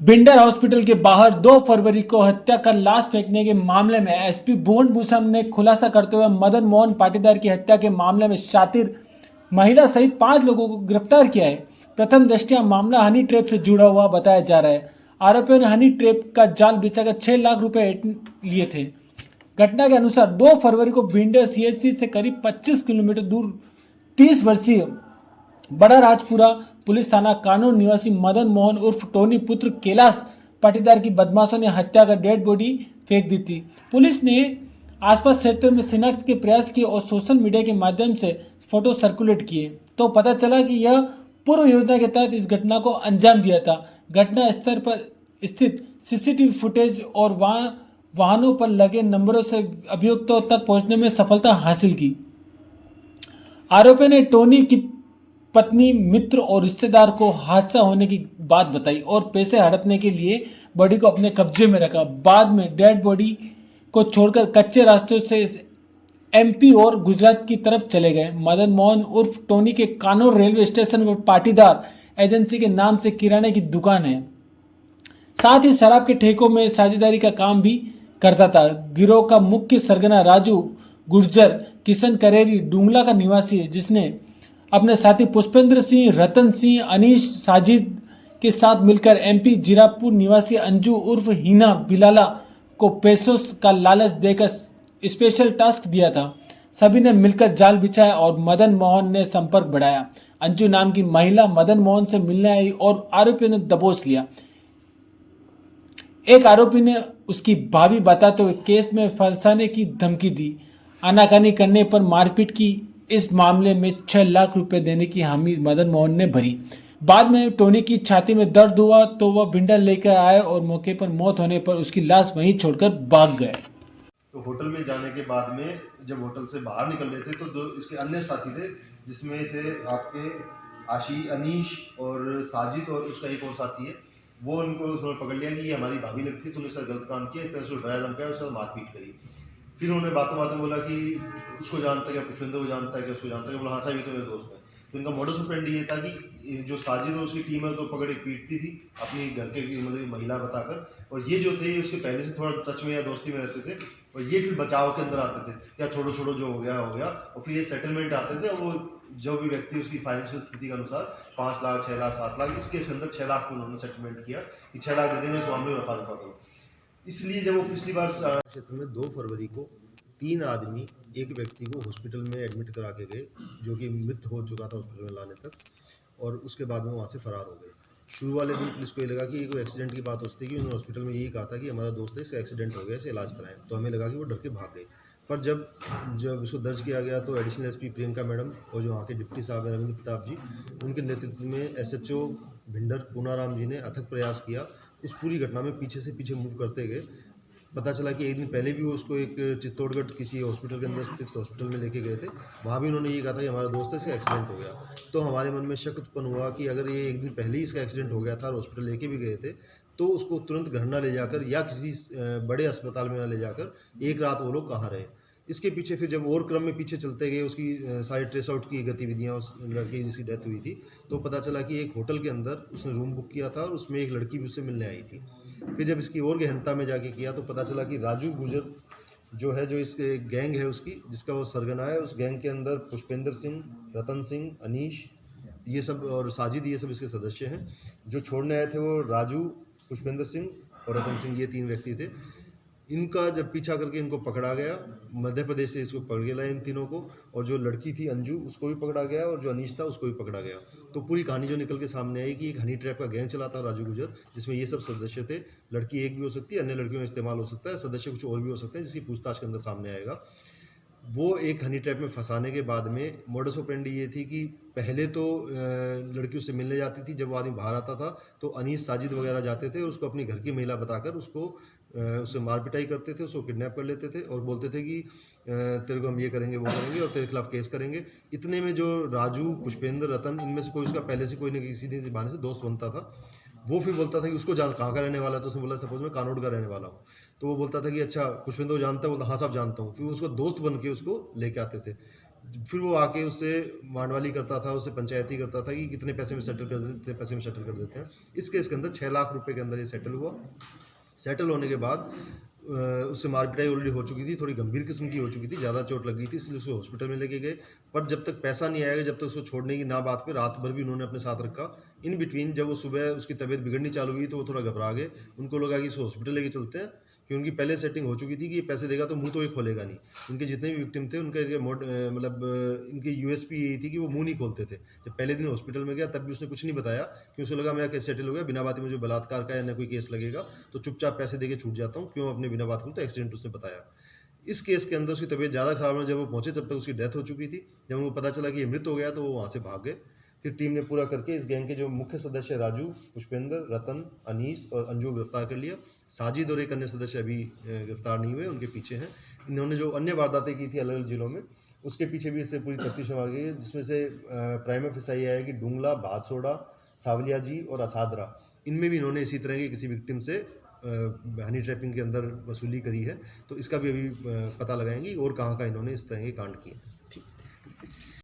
Binder hospital के बाहर 2 फरवरी को हत्या कर लाश फेंकने के मामले में एसपी भुवन भूषण ने खुलासा करते हुए मदन मोहन पाटीदार की हत्या के मामले में शातिर महिला सहित 5 लोगों को गिरफ्तार किया है। प्रथम दृष्टया मामला हनी ट्रैप से जुड़ा हुआ बताया जा रहा है। आरोपियों ने हनी ट्रैप का जाल बिछाकर 6 लाख रुपए लिए थे। घटना के अनुसार 2 फरवरी को बिंडर सीएचसी से करीब 25 किलोमीटर दूर 30 वर्षीय बड़ा राजपुरा पुलिस थाना कानून निवासी मदन मोहन उर्फ टोनी पुत्र कैलाश पाटीदार की बदमाशों ने हत्या कर डेड बॉडी फेंक दी थी। पुलिस ने आसपास क्षेत्र में शिनाख्त के प्रयास किए और सोशल मीडिया के माध्यम से फोटो सर्कुलेट किए तो पता चला कि यह पूर्व योजना के तहत इस घटना को अंजाम दिया था। घटना स्थल पर स्थित सीसीटीवी फुटेज और वाहनों पर लगे नंबरों से अभियुक्तों तक पहुंचने में सफलता हासिल की। आरोपी ने टोनी की पत्नी, मित्र और रिश्तेदार को हादसा होने की बात बताई और पैसे हड़पने के लिए बॉडी को अपने कब्जे में रखा। बाद में डेड बॉडी को छोड़कर कच्चे रास्तों से एमपी और गुजरात की तरफ चले गए। मदन मोहन उर्फ टोनी के कानूर रेलवे स्टेशन पर पाटीदार एजेंसी के नाम से किराने की दुकान है। साथ ही शराब के ठेकों में साझेदारी का काम भी करता था। गिरोह का मुख्य सरगना राजू गुर्जर किशन करेरी डुंगला का निवासी है, जिसने अपने साथी पुष्पेंद्र सिंह, रतन सिंह, अनीश साजिद के साथ मिलकर एमपी जीरापुर निवासी अंजू उर्फ हिना बिलाला को पैसों का लालच देकर स्पेशल टास्क दिया था। सभी ने मिलकर जाल बिछाया और मदन मोहन ने संपर्क बढ़ाया। अंजू नाम की महिला मदन मोहन से मिलने आई और आरोपियों ने दबोच लिया। एक आरोपी ने उसकी भाभी बताते हुए केस में फंसाने की धमकी दी। आनाकानी करने पर मारपीट की। इस मामले में 6 लाख रुपए देने की हामी मदन मोहन ने भरी। बाद में टोनी की छाती में दर्द हुआ तो वह बिंडर लेकर आए और मौके पर मौत होने पर उसकी लाश वहीं छोड़कर भाग गए। तो होटल में जाने के बाद में जब होटल से बाहर निकल रहे थे तो 2 इसके अन्य साथी थे, जिसमें से आपके अनीश और साजिद और उसका एक और साथी है, वो उनको उसने पकड़ लिया कि ये हमारी भाभी लगती है, तूने सर गलत काम किया, इस तरह से डराया धमकाया, उसके साथ मारपीट करी। फिर उन्होंने बातों बातों बोला कि उसको जानता है क्या, पुष्पेंद्र को जानता है क्या, उसको जानता है क्या, बोला हाँ साहब ये तो मेरे दोस्त है। तो इनका मोडस ऑपरेंडी ये था कि जो साजिद और उसकी टीम है तो पकड़े पीटती थी अपनी घर के मतलब महिला बताकर, और ये जो थे उसके पहले से थोड़ा टच में या दोस्ती में रहते थे, और ये फिर बचाव के अंदर आते थे, या छोड़ो छोड़ो जो हो गया हो गया, और फिर ये सेटलमेंट आते थे। और वो जो भी व्यक्ति उसकी फाइनेंशियल स्थिति के अनुसार 5 लाख 6 लाख 7 लाख, इसके अंदर 6 लाख को उन्होंने सेटलमेंट किया कि 6 लाख दे देंगे, इस मामले में रफा दफा करो। इसलिए जब वो पिछली बार क्षेत्र में 2 फरवरी को 3 आदमी एक व्यक्ति को हॉस्पिटल में एडमिट करा के गए, जो कि मृत हो चुका था हॉस्पिटल में लाने तक, और उसके बाद में वहाँ से फरार हो गए। शुरू वाले दिन पुलिस को ये लगा कि ये कोई एक्सीडेंट की बात हो सकती है, कि उन्होंने हॉस्पिटल में यही कहा था कि हमारा दोस्त है, इसका एक्सीडेंट हो गया, इसे इलाज कराएं। तो हमें लगा कि वो डर के भाग गए। पर जब इसको दर्ज किया गया तो एडिशनल एसपी प्रियंका मैडम और जो वहाँ के डिप्टी साहब हैं रविंद्र प्रताप जी, उनके नेतृत्व में एसएचओ भिंडर पूनाराम जी ने अथक प्रयास किया। उस पूरी घटना में पीछे से पीछे मूव करते गए। पता चला कि एक दिन पहले भी वो उसको एक चित्तौड़गढ़ किसी हॉस्पिटल के अंदर स्थित हॉस्पिटल में लेके गए थे। वहाँ भी उन्होंने ये कहा था कि हमारा दोस्त है, इसका एक्सीडेंट हो गया। तो हमारे मन में शक उत्पन्न हुआ कि अगर ये एक दिन पहले ही इसका एक्सीडेंट हो गया था और हॉस्पिटल लेके भी गए थे, तो उसको तुरंत घर ना ले जाकर या किसी बड़े अस्पताल में ना ले जाकर एक रात वो लोग कहाँ रहे। इसके पीछे फिर जब और क्रम में पीछे चलते गए, उसकी सारी ट्रेस आउट की गतिविधियाँ, उस लड़के जिसकी डेथ हुई थी, तो पता चला कि एक होटल के अंदर उसने रूम बुक किया था और उसमें एक लड़की भी उससे मिलने आई थी। फिर जब इसकी और गहनता में जाके किया तो पता चला कि राजू गुर्जर जो है, जो इसके गैंग है उसकी, जिसका वो सरगना है, उस गैंग के अंदर पुष्पेंद्र सिंह, रतन सिंह, अनीश, ये सब और साजिद, ये सब इसके सदस्य हैं। जो छोड़ने आए थे वो राजू, पुष्पेंद्र सिंह और रतन सिंह, ये 3 व्यक्ति थे। इनका जब पीछा करके इनको पकड़ा गया, मध्य प्रदेश से इसको पकड़ गया इन तीनों को, और जो लड़की थी अंजू उसको भी पकड़ा गया और जो अनीश था उसको भी पकड़ा गया। तो पूरी कहानी जो निकल के सामने आई कि एक हनी ट्रैप का गैंग चलाता राजू गुर्जर, जिसमें ये सब सदस्य थे। लड़की एक भी हो सकती है, अन्य लड़कियों में इस्तेमाल हो सकता है, सदस्य कुछ और भी हो सकते हैं, जिसकी पूछताछ के अंदर सामने आएगा। वो एक हनी ट्रैप में फंसाने के बाद में मोडस ऑपरेंडी ये थी कि पहले तो लड़की उससे मिलने जाती थी, जब वो आदमी बाहर आता था तो अनीस साजिद वगैरह जाते थे और उसको अपनी घर की महिला बताकर उससे मार पिटाई करते थे, उसको किडनैप कर लेते थे और बोलते थे कि तेरे को हम ये करेंगे वो करेंगे और तेरे खिलाफ केस करेंगे। इतने में जो राजू, पुष्पेंद्र, रतन, इनमें से कोई उसका पहले से कोई न किसी न बहाने से दोस्त बनता था। वो फिर बोलता था कि उसको कहाँ का रहने वाला है, तो उसने बोला सपोज मैं कानोड़ का रहने वाला हूँ। तो वो बोलता था कि अच्छा पुष्पेंद्र को जानता है, बोलता हाँ साहब जानता हूँ। फिर उसको दोस्त बन के उसको लेके आते थे। फिर वो आके उससे मांडवाली करता था, उससे पंचायती करता था कि कितने पैसे में सेटल कर देते, कितने पैसे में सेटल कर देते हैं। इस केस के अंदर 6 लाख रुपए के अंदर ये सेटल हुआ। सेटल होने के बाद उससे मारपिटाई ऑलरेडी हो चुकी थी, थोड़ी गंभीर किस्म की हो चुकी थी, ज़्यादा चोट लग गई थी, इसलिए उसको हॉस्पिटल में लेके गए। पर जब तक पैसा नहीं आएगा, जब तक उसको छोड़ने की ना बात पे रात भर भी उन्होंने अपने साथ रखा। इन बिटवीन जब वो सुबह उसकी तबीयत बिगड़नी चालू हुई तो वो थोड़ा घबरा गए। उनको लगा कि इसको हॉस्पिटल लेके चलते हैं, कि उनकी पहले सेटिंग हो चुकी थी कि ये पैसे देगा तो मुंह तो ये खोलेगा नहीं। उनके जितने भी विक्टिम थे उनका इनकी यूएसपी यही थी कि वो मुंह नहीं खोलते थे। जब पहले दिन हॉस्पिटल में गया तब भी उसने कुछ नहीं बताया, कि उसको लगा मेरा केस सेटल हो गया, बिना बात ही मुझे बलात्कार का या ना कोई केस लगेगा तो चुपचाप पैसे देके छूट जाता हूँ, क्यों अपने बिना बात करूँ। तो एक्सीडेंट उसने बताया। इस केस के अंदर उसकी तबीयत ज़्यादा खराब होने, जब वो पहुंचे तब तक उसकी डेथ हो चुकी थी। जब उनको पता चला कि ये मृत हो गया तो वो वहाँ से भाग गए। फिर टीम ने पूरा करके इस गैंग के जो मुख्य सदस्य राजू, पुष्पेंद्र, रतन, अनीस और अंजू गिरफ्तार कर लिया। साजिद और एक अन्य सदस्य अभी गिरफ्तार नहीं हुए, उनके पीछे हैं। इन्होंने जो अन्य वारदातें की थी अलग अलग जिलों में, उसके पीछे भी इससे पूरी तफ्तीश मार गई है, जिसमें से प्राइमा फेसाई है कि डुंगला, भादसोड़ा, सावलिया जी और असादरा, इनमें भी इन्होंने इसी तरह के किसी विक्टिम से हनी ट्रैपिंग के अंदर वसूली करी है। तो इसका भी अभी पता लगाएंगे और कहाँ इन्होंने इस तरह के कांड किए।